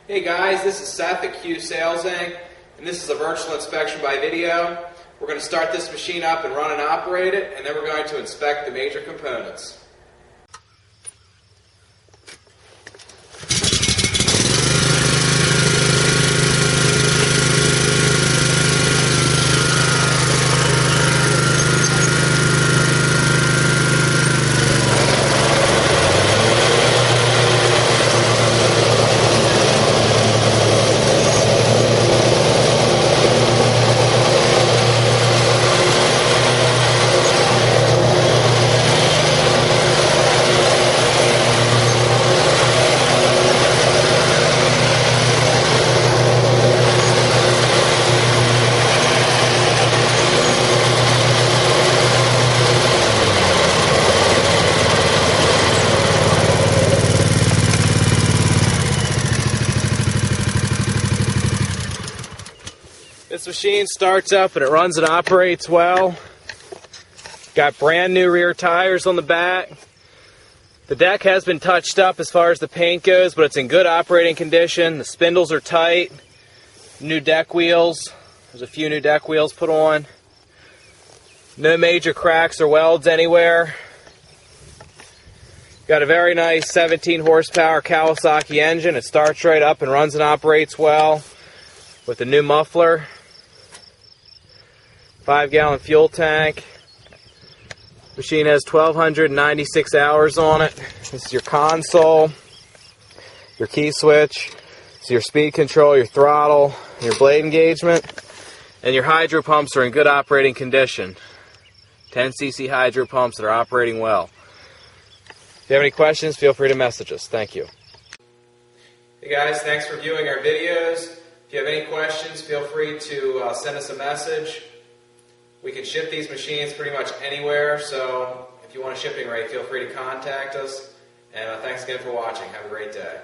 Hey guys, this is Seth at Q Sales Inc. and this is a virtual inspection by video. We're going to start this machine up and run and operate it, and then we're going to inspect the major components. This machine starts up and it runs and operates well. Got brand new rear tires on the back. The deck has been touched up as far as the paint goes, but it's in good operating condition. The spindles are tight. New deck wheels. There's a few new deck wheels put on. No major cracks or welds anywhere. Got a very nice 17 horsepower Kawasaki engine. It starts right up and runs and operates well with a new muffler. 5-gallon fuel tank. Machine has 1,296 hours on it. This is your console, your key switch, so your speed control, your throttle, your blade engagement, and your hydro pumps are in good operating condition. 10cc hydro pumps that are operating well. If you have any questions, feel free to message us. Thank you. Hey guys, thanks for viewing our videos. If you have any questions, feel free to send us a message. We can ship these machines pretty much anywhere, so if you want a shipping rate, feel free to contact us. And thanks again for watching. Have a great day.